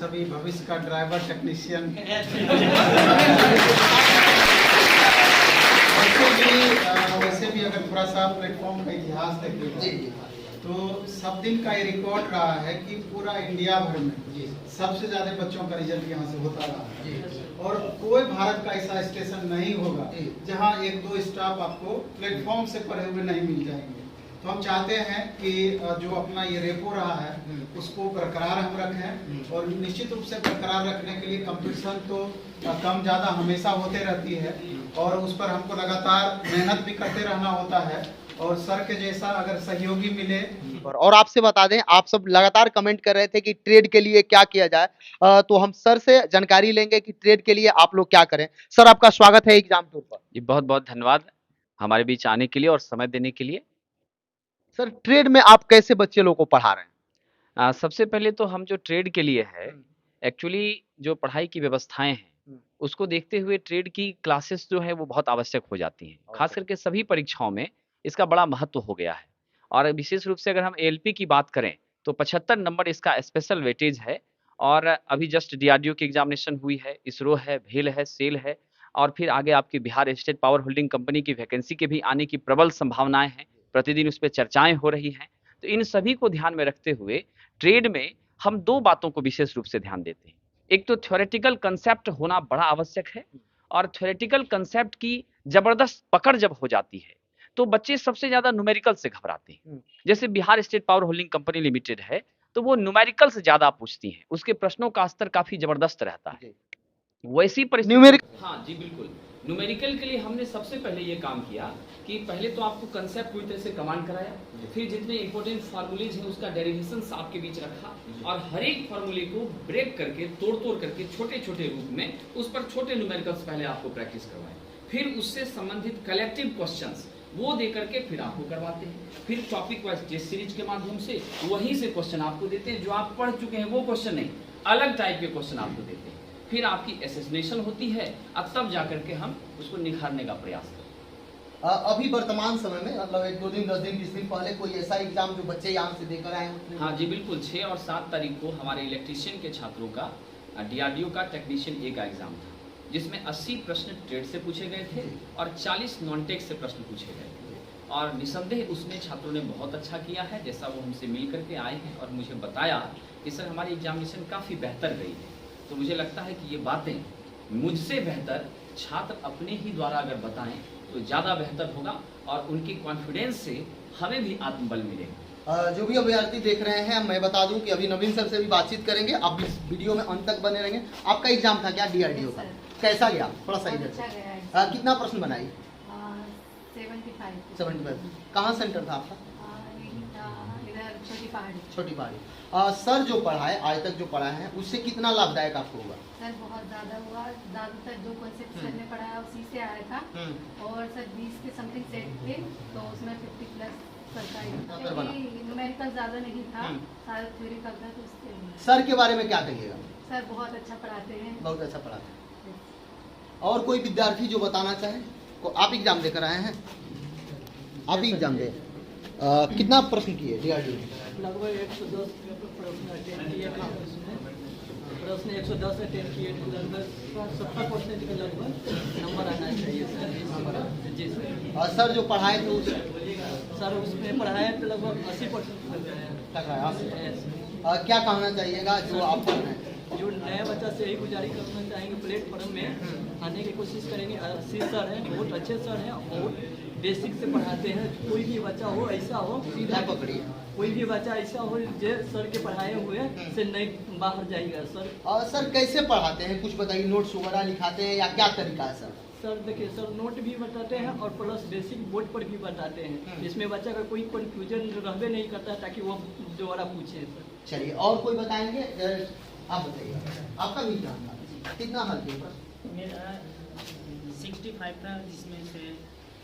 सभी भविष्य का ड्राइवर टेक्नीशियन वैसे भी अगर थोड़ा सा प्लेटफॉर्म का इतिहास देखेगा तो सब दिन का ये रिकॉर्ड रहा है कि पूरा इंडिया भर में सबसे ज्यादा बच्चों का रिजल्ट यहाँ से होता रहा है और कोई भारत का ऐसा स्टेशन नहीं होगा जहाँ एक दो स्टाफ आपको प्लेटफॉर्म से पढ़े हुए नहीं मिल जाएंगे। तो हम चाहते हैं कि जो अपना ये रेपो रहा है उसको बरकरार हम रखें और निश्चित रूप से बरकरार रखने के लिए कंपटीशन तो कम ज़्यादा हमेशा होते रहती है और उस पर हमको लगातार मेहनत भी करते रहना होता है और सर के जैसा अगर सहयोगी मिले। और आपसे बता दें, आप सब लगातार कमेंट कर रहे थे कि ट्रेड के लिए क्या किया जाए, तो हम सर से जानकारी लेंगे कि ट्रेड के लिए आप लोग क्या करें। सर आपका स्वागत है एग्जाम टूर पर। जी बहुत बहुत धन्यवाद हमारे बीच आने के लिए और समय देने के लिए। सर ट्रेड में आप कैसे बच्चे लोग को पढ़ा रहे हैं? सबसे पहले तो हम जो ट्रेड के लिए है एक्चुअली जो पढ़ाई की व्यवस्थाएं हैं उसको देखते हुए ट्रेड की क्लासेस जो है वो बहुत आवश्यक हो जाती हैं। खास करके सभी परीक्षाओं में इसका बड़ा महत्व हो गया है और विशेष रूप से अगर हम एएलपी की बात करें तो 75 नंबर इसका स्पेशल वेटेज है और अभी जस्ट डीआरडीओ की एग्जामिनेशन हुई है, इसरो है, भेल है, सेल है और फिर आगे आपकी Bihar state power holding company की वैकेंसी के भी आने की प्रबल संभावनाएं हैं। प्रतिदिन उस पर चर्चाएं हो रही हैं। तो इन सभी को ध्यान में रखते हुए ट्रेड में हम दो बातों को विशेष रूप से ध्यान देते हैं। एक तो थ्योरेटिकल कंसेप्ट होना बड़ा आवश्यक है और थ्योरेटिकल कंसेप्ट की जबरदस्त पकड़ जब हो जाती है तो बच्चे सबसे ज्यादा न्यूमेरिकल से घबराते हैं। जैसे Bihar state power holding company limited है तो वो न्यूमेरिकल से ज्यादा पूछती है, उसके प्रश्नों का स्तर काफी जबरदस्त रहता है। वैसी न्यूमेरिकल, हाँ जी बिल्कुल, न्यूमेरिकल के लिए हमने सबसे पहले ये काम किया कि पहले तो आपको कंसेप्ट पूरी तरह से कमांड कराया, फिर जितने इंपॉर्टेंट फार्मूलेज हैं उसका डेरिवेशंस आपके बीच रखा और हर एक फार्मूले को ब्रेक करके तोड़ करके छोटे छोटे रूप में उस पर छोटे न्यूमेरिकल्स पहले आपको प्रैक्टिस करवाए, फिर उससे संबंधित कलेक्टिव क्वेश्चंस वो दे करके फिर आपको करवाते हैं, फिर टॉपिक वाइज टेस्ट सीरीज के माध्यम से वहीं से क्वेश्चन आपको देते हैं, जो आप पढ़ चुके हैं वो क्वेश्चन नहीं, अलग टाइप के क्वेश्चन आपको देते हैं, फिर आपकी एसेसिनेशन होती है, अब तब जाकर के हम उसको निखारने का प्रयास करते हैं। अभी वर्तमान समय में मतलब 1-2 दिन 10 दिन 20 दिन पहले कोई ऐसा एग्जाम जो बच्चे यहाँ से देकर आए हैं? हाँ जी बिल्कुल, 6 और 7 तारीख को हमारे इलेक्ट्रीशियन के छात्रों का डीआरडीओ का टेक्नीशियन ए का एग्जाम था जिसमें 80 प्रश्न ट्रेड से पूछे गए थे और 40 नॉन टेक से प्रश्न पूछे गए थे और निसंदेह उसमें छात्रों ने बहुत अच्छा किया है। जैसा वो हमसे मिल करके आए हैं और मुझे बताया कि सर हमारी एग्जामिनेशन काफ़ी बेहतर गई है, तो मुझे लगता है कि ये बातें मुझसे बेहतर छात्र अपने ही द्वारा अगर बताएं तो ज़्यादा बेहतर होगा और उनके कॉन्फिडेंस से हमें भी आत्मबल मिलेगा। जो भी अभ्यर्थी देख रहे हैं, मैं बता दूं कि अभी नवीन सर से भी बातचीत करेंगे, आप इस वीडियो में अंत तक बने रहेंगे। आपका एग्जाम था क्या डीआरडीओ का? कैसा गया? थोड़ा सा इधर कितना प्रश्न बनाई? 75। कहाँ सेंटर था आपका? छोटी पहाड़ी। सर जो पढ़ाए आज तक जो पढ़ाए हैं उससे कितना लाभदायक आपको हुआ? सर बहुत ज़्यादा हुआ, ज़्यादातर जो कॉन्सेप्ट सर ने पढ़ाया उसी से आया था और सर 20 के समथिंग सेट थे तो उसमें 50 प्लस सरकारी न्यूमेरिकल ज़्यादा नहीं था, सारा थ्योरी का था तो उससे। सर के बारे में क्या कहिएगा? सर बहुत अच्छा पढ़ाते हैं। बहुत अच्छा पढ़ाते हैं। और कोई विद्यार्थी जो बताना चाहे? आप एग्जाम देकर आए हैं, आप ही एग्जाम दे। कितना प्रश्न किए डीआरडीओ में? लगभग 110 प्रश्न अटेंड किए थे, प्रश्न 110 अटेंड किए थे, लगभग 70% के लगभग नंबर आना चाहिए सर। जी सर। सर जो पढ़ाए थे सर उसमें पढ़ाए तो लगभग 80% तक आया। क्या कहना चाहिएगा जो आप पढ़ रहे हैं? जो नया बच्चा से यही गुजारिश करना चाहेंगे, प्लेटफॉर्म में आने की कोशिश करेंगे। अच्छे सर हैं, बहुत अच्छे सर हैं और बेसिक से पढ़ाते हैं। कोई भी बच्चा हो ऐसा हो सीधा पकड़िए, कोई भी बच्चा ऐसा हो जो सर के पढ़ाए हुए से नहीं बाहर जाएगा सर। और सर कैसे पढ़ाते हैं कुछ बताइए? नोट्स वगैरह लिखाते हैं या क्या तरीका है सर? सर देखिए सर नोट भी बताते हैं और प्लस बेसिक बोर्ड पर भी बताते हैं, इसमें बच्चा का कोई कंफ्यूजन रहबे नहीं करता ताकि वो दोबारा पूछे सर। चलिए और कोई बताएंगे? आप बताइए, आपका भी एग्जाम था, कितना हल किया? मेरा 65 था जिसमें से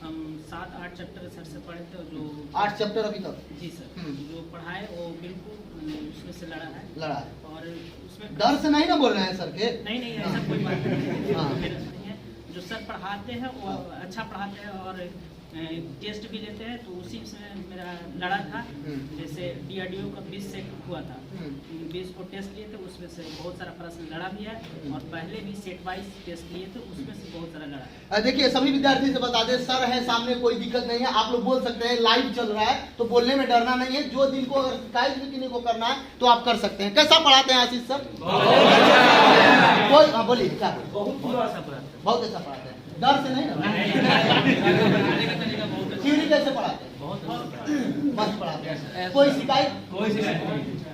हम 7-8 चैप्टर सर से पढ़े थे। जो 8 चैप्टर अभी तक? जी सर, जो पढ़ाए वो बिल्कुल उसमें से लड़ा है और उसमें डर से नहीं ना बोल रहे हैं सर के? नहीं ऐसा कोई बात नहीं है। जो सर पढ़ाते हैं वो अच्छा पढ़ाते हैं और टेस्ट भी लेते हैं, तो उसी में मेरा लड़ा था। जैसे DRDO का 20 सेट हुआ था, 20 को टेस्ट लिए थे, उसमें से बहुत सारा प्रश्न लड़ा भी है, और पहले भी सेट वाइज टेस्ट लिए थे, उसमें से बहुत सारा लड़ा है। देखिए सभी विद्यार्थी से बता दें, सर है सामने, कोई दिक्कत नहीं है, आप लोग बोल सकते हैं, लाइव चल रहा है तो बोलने में डरना नहीं है। जो जिनको अगर शिकायत भी किसी को करना है तो आप कर सकते हैं। कैसा पढ़ाते हैं आशीष सर? कोई हाँ बोलिए, क्या बहुत अच्छा पढ़ाते हैं। बहुत अच्छा पढ़ाते हैं, डर से नहीं ना? थ्योरी कैसे पढ़ाते हैं? मस्त पढ़ाते हैं। कोई शिकायत?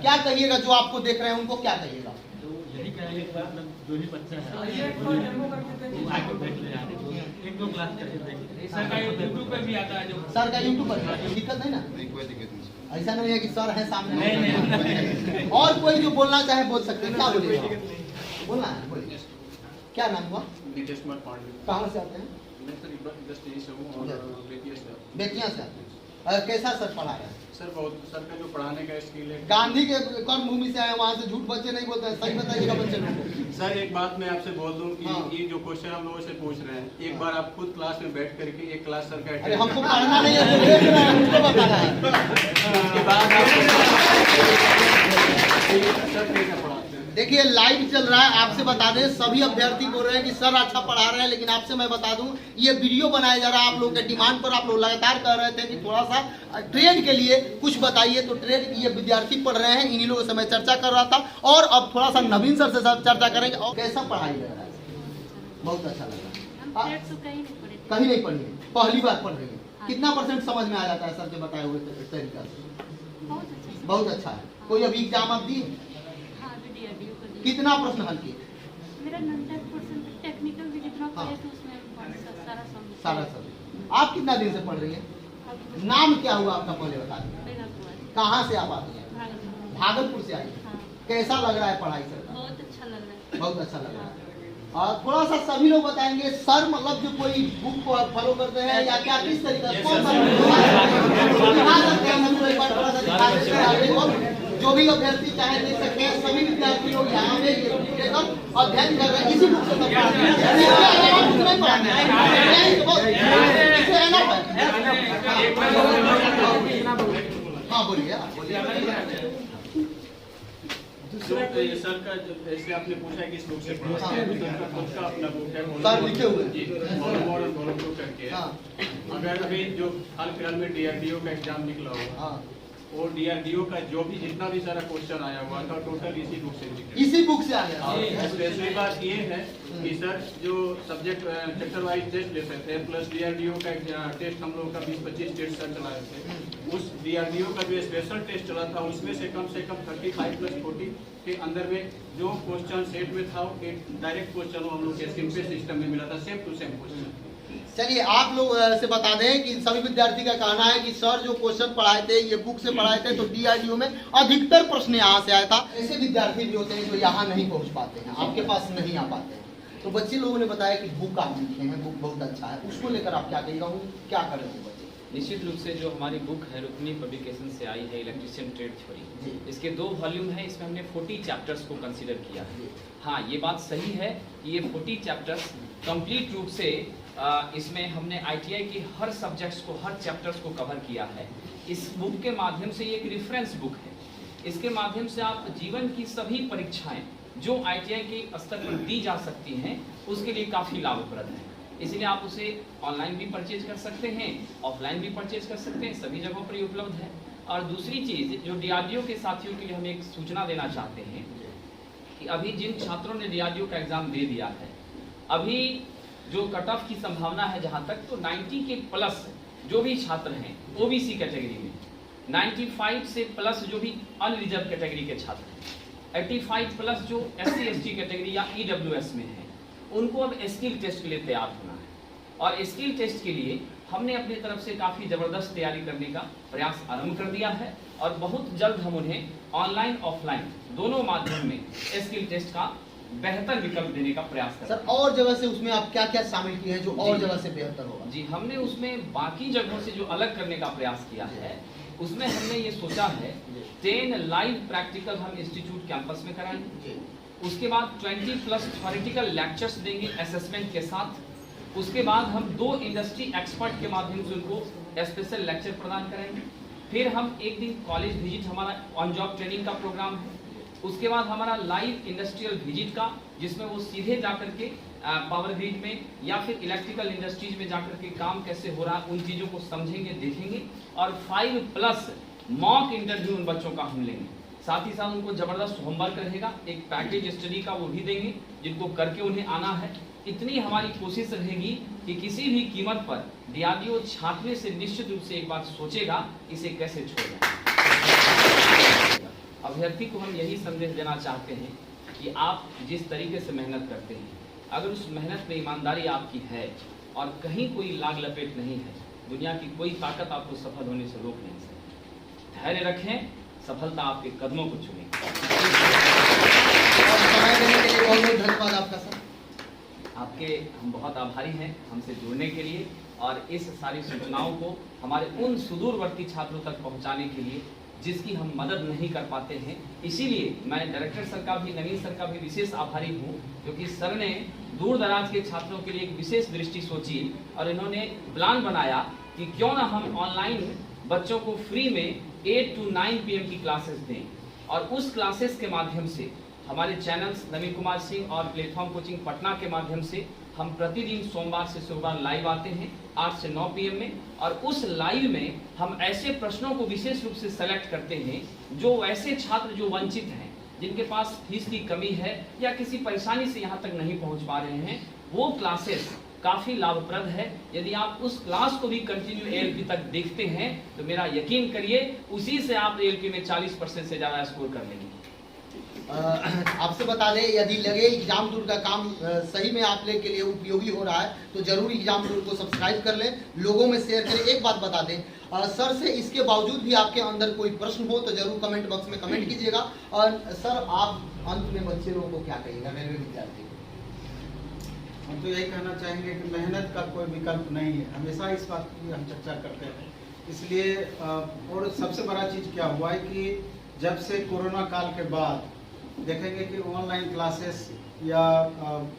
क्या कहिएगा जो आपको देख रहे हैं उनको, क्या कहिएगा? यही कहेंगे जो भी बच्चा है एक दो क्लास करके देखिए। सर का यूट्यूब पे भी आता है, जो सर का यूट्यूब पर कोई दिक्कत नहीं ना? कोई दिक्कत नहीं। ऐसा नहीं है कि सर है सामने। और कोई जो बोलना चाहे बोल सकते हैं, क्या बोलिएगा? बोलना है, बोलिए। क्या नाम हुआ? नीतीश कुमार पांडे। कहाँ से आते हैं? मैं सर जस्ट यही से हूँ और बेतिया से। बेतिया से आते हैं। कैसा सर पढ़ा रहे हैं? सर बहुत, सर का जो पढ़ाने का स्किल है। गांधी के कर्म भूमि से आए, वहाँ से झूठ बच्चे नहीं बोलते हैं, सही बताइएगा बच्चे लोग। सर एक बात मैं आपसे बोल दूं कि हाँ। ये जो क्वेश्चन हम लोगों से पूछ रहे हैं, एक बार आप खुद क्लास में बैठ करके एक क्लास सर का अरे हमको पढ़ना नहीं है, तो देख रहे हैं, हमको बताना है। उसके बाद आप सर कैसे पढ़ाते हैं? देखिए लाइव चल रहा है, आपसे बता दें, सभी अभ्यर्थी बोल रहे हैं कि सर अच्छा पढ़ा रहे हैं, लेकिन आपसे मैं बता दूं ये वीडियो बनाया जा रहा है आप लोगों के डिमांड पर। आप लोग लगातार कह रहे थे कि थोड़ा सा ट्रेड के लिए कुछ बताइए, तो ट्रेड ये विद्यार्थी पढ़ रहे हैं, इन्हीं लोगों से मैं चर्चा कर रहा था, और अब थोड़ा सा नवीन सर से चर्चा करेंगे। और कैसा पढ़ाई लग रहा है? बहुत अच्छा लग रहा है। कहीं नहीं पढ़ी है, पहली बार पढ़ रही है। कितना % समझ में आ जाता है सर के बताए हुए तरीका से? बहुत अच्छा है। कोई अभी एग्जाम आप दिए? कितना प्रश्न हल किए? मेरा 90% टेक्निकल भी जितना हाँ। पढ़े थे उसमें सारा सब। आप कितना दिन से पढ़ रही हैं? नाम क्या हुआ आपका पहले बता दें। कहाँ से आप आती हैं? भागलपुर से आई हैं। हाँ। कैसा लग रहा है पढ़ाई सर का? बहुत अच्छा लग रहा है। बहुत अच्छा लग रहा है। और थोड़ा सा सभी लोग बताएंगे सर, मतलब जो कोई बुक को फॉलो करते हैं या क्या, किस तरीके से? कौन सा दिखा सकते हैं हम लोग एक बार थोड़ा सा दिखा सकते हैं आगे को? जो भी अभ्यर्थी चाहे देख सकते हैं, सभी विद्यार्थी लोग यहाँ पे ये बुक लेकर अध्ययन कर रहे हैं, इसी बुक से सब पढ़ाते हैं। नहीं पढ़ाते हैं। हाँ बोलिए, आप बोलिए। सर का जैसे आपने पूछा कि इस बुक से पढ़ाते हैं, तो सर का खुद का अपना बुक है, सर लिखे हुए जी, मॉडर्न वॉलंटियर करके है। हाँ। अगर अभी जो हाल फिलहाल में DRDO का एग्जाम निकला हुआ, हाँ। और DRDO का जो भी जितना भी सारा क्वेश्चन आया हुआ था, टोटल इसी बुक से निकला। इसी बुक से आ गया। स्पेशली बात ये है कि सर जो सब्जेक्ट चैप्टर वाइज टेस्ट लेते थे, प्लस DRDO का टेस्ट हम लोग का 20-25 टेस्ट सर चलाए थे, उस DRDO का जो स्पेशल टेस्ट चला था उसमें से कम 35 + 40 के अंदर में जो क्वेश्चन सेट में था, एक डायरेक्ट क्वेश्चन हम लोग के स्किम सिस्टम में मिला था, सेम टू सेम क्वेश्चन। चलिए आप लोग से बता दें कि सभी विद्यार्थी का कहना है कि सर जो क्वेश्चन पढ़ाए थे, ये बुक से पढ़ाए थे, तो DRDO में अधिकतर प्रश्न यहाँ से आया था। ऐसे विद्यार्थी भी होते हैं जो यहाँ नहीं पहुँच पाते हैं, आपके पास नहीं आ पाते हैं, तो बच्चे लोगों ने बताया कि बुक आप लिखे हैं, बुक बहुत अच्छा है, उसको लेकर आप क्या कहिएगा, क्या करेंगे बच्चे? निश्चित रूप से जो हमारी बुक है रुक्मिणी पब्लिकेशन से आई है, इलेक्ट्रिशियन ट्रेड थ्योरी, इसके 2 वॉल्यूम है, इसमें हमने 40 चैप्टर्स को कंसीडर किया है। हाँ, ये बात सही है कि ये 40 चैप्टर्स कंप्लीट रूप से इसमें हमने ITI की हर सब्जेक्ट्स को, हर चैप्टर्स को कवर किया है। इस बुक के माध्यम से ये एक रेफरेंस बुक है, इसके माध्यम से आप जीवन की सभी परीक्षाएं जो ITI के स्तर पर दी जा सकती हैं उसके लिए काफ़ी लाभप्रद है। इसलिए आप उसे ऑनलाइन भी परचेज कर सकते हैं, ऑफलाइन भी परचेज कर सकते हैं, सभी जगहों पर उपलब्ध है। और दूसरी चीज़ जो DRDO के साथियों के लिए हम एक सूचना देना चाहते हैं कि अभी जिन छात्रों ने DRDO का एग्ज़ाम दे दिया है, अभी जो कट ऑफ की संभावना है जहाँ तक, तो 90 के प्लस जो भी छात्र हैं OBC कैटेगरी में, 95 से प्लस जो भी अनरिजर्व कैटेगरी के छात्र हैं, 85 प्लस जो SC ST कैटेगरी या EWS में है, उनको अब स्किल टेस्ट के लिए तैयार होना है। और स्किल टेस्ट के लिए हमने अपनी तरफ से काफ़ी ज़बरदस्त तैयारी करने का प्रयास आरंभ कर दिया है, और बहुत जल्द हम उन्हें ऑनलाइन ऑफलाइन दोनों माध्यम में स्किल टेस्ट का बेहतर विकल्प देने का प्रयास कर रहे हैं। सर और जगह से उसमें आप क्या क्या शामिल किए हैं जो और जगह से बेहतर होगा? जी, हमने उसमें बाकी जगहों से जो अलग करने का प्रयास किया है, उसमें हमने ये सोचा है 10 लाइव प्रैक्टिकल हम इंस्टीट्यूट कैंपस में कराएंगे, उसके बाद 20+ थ्योरेटिकल लेक्चर्स देंगे असेसमेंट के साथ, उसके बाद हम 2 इंडस्ट्री एक्सपर्ट के माध्यम से उनको स्पेशल लेक्चर प्रदान करेंगे। फिर हम एक दिन कॉलेज विजिट, हमारा ऑन जॉब ट्रेनिंग का प्रोग्राम है। उसके बाद हमारा लाइव इंडस्ट्रियल विजिट का, जिसमें वो सीधे जाकर के पावर ग्रिड में या फिर इलेक्ट्रिकल इंडस्ट्रीज में जाकर के काम कैसे हो रहा है उन चीज़ों को समझेंगे, देखेंगे। और 5+ मॉक इंटरव्यू उन बच्चों का हम लेंगे। साथ ही साथ उनको जबरदस्त होमवर्क रहेगा, एक पैकेज स्टडी का वो भी देंगे जिनको करके उन्हें आना है। इतनी हमारी कोशिश रहेगी कि किसी भी कीमत पर DRDO छांटने से निश्चित रूप से एक बार सोचेगा इसे कैसे छोड़ना। अभ्यर्थी को हम यही संदेश देना चाहते हैं कि आप जिस तरीके से मेहनत करते हैं, अगर उस मेहनत में ईमानदारी आपकी है और कहीं कोई लाग लपेट नहीं है, दुनिया की कोई ताकत आपको सफल होने से रोक नहीं सकती। धैर्य रखें, सफलता आपके कदमों को चुमेगी। और समय देने के लिए बहुत बहुत धन्यवाद आपका सर। आपके हम बहुत आभारी हैं हमसे जुड़ने के लिए और इस सारी सूचनाओं को हमारे उन सुदूरवर्ती छात्रों तक पहुंचाने के लिए जिसकी हम मदद नहीं कर पाते हैं। इसीलिए मैं डायरेक्टर सर का भी, नवीन सर का भी विशेष आभारी हूं, क्योंकि सर ने दूर दराज के छात्रों के लिए एक विशेष दृष्टि सोची और इन्होंने प्लान बनाया कि क्यों ना हम ऑनलाइन बच्चों को फ्री में 8 to 9 PM की क्लासेस दें। और उस क्लासेस के माध्यम से हमारे चैनल्स नवीन कुमार सिंह और प्लेटफॉर्म कोचिंग पटना के माध्यम से हम प्रतिदिन सोमवार से शुक्रवार लाइव आते हैं 8 से 9 PM में। और उस लाइव में हम ऐसे प्रश्नों को विशेष रूप से सेलेक्ट करते हैं जो ऐसे छात्र जो वंचित हैं, जिनके पास फीस की कमी है या किसी परेशानी से यहाँ तक नहीं पहुँच पा रहे हैं, वो क्लासेस काफ़ी लाभप्रद है। यदि आप उस क्लास को भी कंटिन्यू ALP तक देखते हैं तो मेरा यकीन करिए उसी से आप ALP में 40% से ज़्यादा स्कोर कर लेंगे। आपसे बता दें, यदि लगे एग्जाम टूर का काम सही में आप लोग के लिए उपयोगी हो रहा है तो जरूर एग्जाम टूर को सब्सक्राइब कर लें, लोगों में शेयर करें। एक बात बता दें, सर से इसके बावजूद भी आपके अंदर कोई प्रश्न हो तो जरूर कमेंट बॉक्स में कमेंट कीजिएगा। और सर, आप अंत में बच्चे लोगों को क्या कहिएगा, रेलवे विद्यार्थी? हम तो यही कहना चाहेंगे कि मेहनत का कोई विकल्प नहीं है, हमेशा इस बात की हम चर्चा करते हैं। इसलिए और सबसे बड़ा चीज़ क्या हुआ है कि जब से कोरोना काल के बाद देखेंगे कि ऑनलाइन क्लासेस या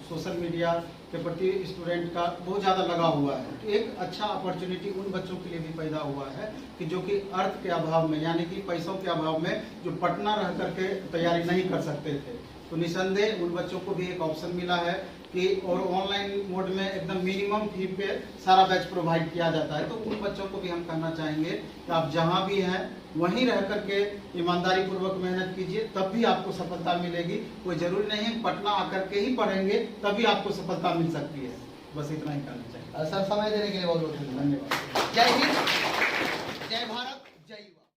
सोशल मीडिया के प्रति स्टूडेंट का बहुत ज़्यादा लगाव हुआ है। तो एक अच्छा अपॉर्चुनिटी उन बच्चों के लिए भी पैदा हुआ है कि जो कि अर्थ के अभाव में, यानी कि पैसों के अभाव में, जो पटना रह करके तैयारी नहीं कर सकते थे, तो निसंदेह उन बच्चों को भी एक ऑप्शन मिला है कि और ऑनलाइन मोड में एकदम मिनिमम फी पे सारा बैच प्रोवाइड किया जाता है। तो उन बच्चों को भी हम कहना चाहेंगे कि आप जहां भी हैं वहीं रह करके ईमानदारी पूर्वक मेहनत कीजिए, तब भी आपको सफलता मिलेगी। कोई जरूरी नहीं है पटना आकर के ही पढ़ेंगे तभी आपको सफलता मिल सकती है। बस इतना ही कहना चाहिए। सर, समय देने के लिए बहुत बहुत धन्यवाद। जय हिंद, जय भारत।